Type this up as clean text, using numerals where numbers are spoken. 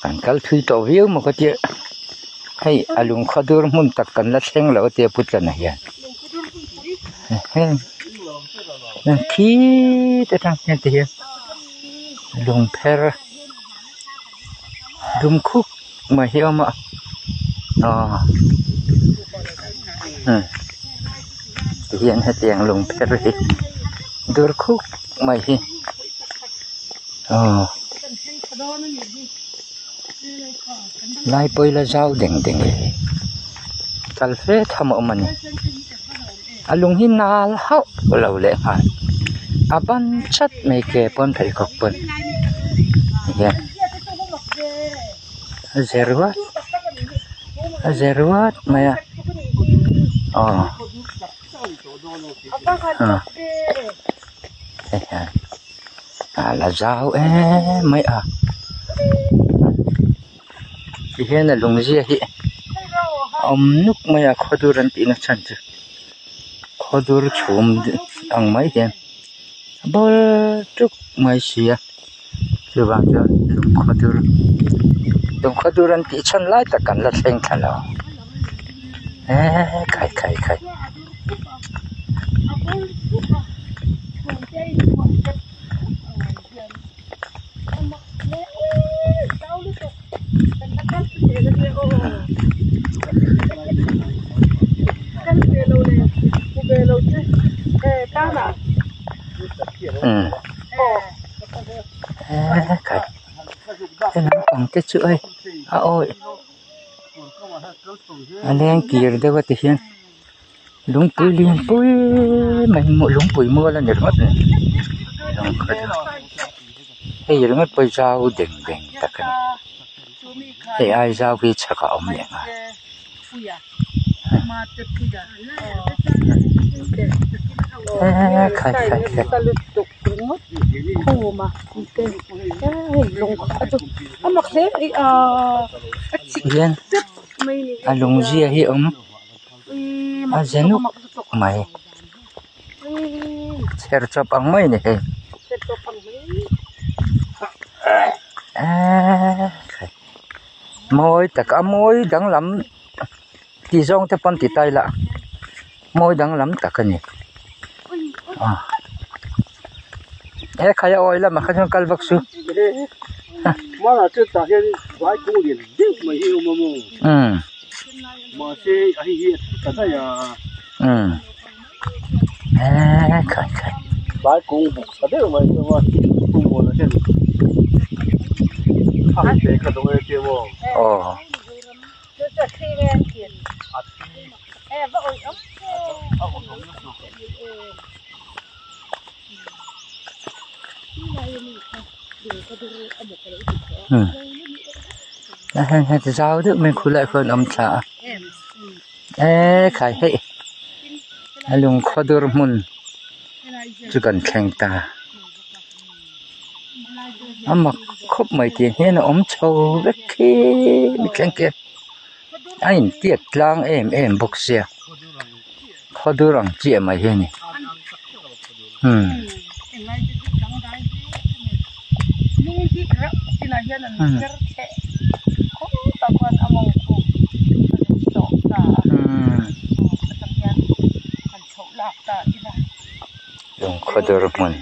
กันกัลทุยตัววิวมันก็จะให้อารมณ์ขดูรมุนตักกันละเส้งแล้วเตียพุทธนะเฮียนั่นขี้แต่ทางนี้เตียลงเพรดุมคุกมาเฮียมาเฮียนให้เตียงลงเพรดูรคุกมาเฮียไล่ไปละเจ้าเด้งเลยกัลเฟทำออกมาเนี่ยอารมณ์หินาลเฮาเราเล่นกันอาบันชัดไม่เก็บปนไปขบปนเนี่ยเจรวัดมาอ่ะละเจ้าไม่อ่ะที่เห็นน่ะลุงเจียฮีนุกไม่อ่ะขดูรันตีนักชันจ้ะขดูรชมอังไม่เห็นบอลจุกไม่เสียคือบางทีลุงขดูรันตีฉันไล่ตะกันละเซ็งกันแล้วใครcái nắng còn cái chuỗi ôi anh em kia đây có tiền lúng bụi liền bụi mình một lúng bụi mưa là nhiệt mất này bây giờ nó bây giờ đỉnh tất cả thì ai giao vi chắc có ông miệng khai yên lùng gì hi ôngzenuk mày ser chop ang mai ne môi tất cả môi đắng lắm thì dòng theo con thì tay lạ môi đắng lắm tất cả nhỉ khai oi là mà khai trong calvac su mà là chưa ta hiện vài công điện đều mà hiểu mà xe ai hiện cái này khai vài công bục sao đấy mà hiểu mà công bộ là thế anh thấy cái东西chưa thì sao được mình khu lại phần âm xã khai hệ lùng khó đưa môn chỉ cần khen ta mà khóc mấy tiền thế nó ống trâu rất khi bị khen kia anh tiệt lang em bốc xe khó đưa rằng chị mày thế này dùng khó đưa môn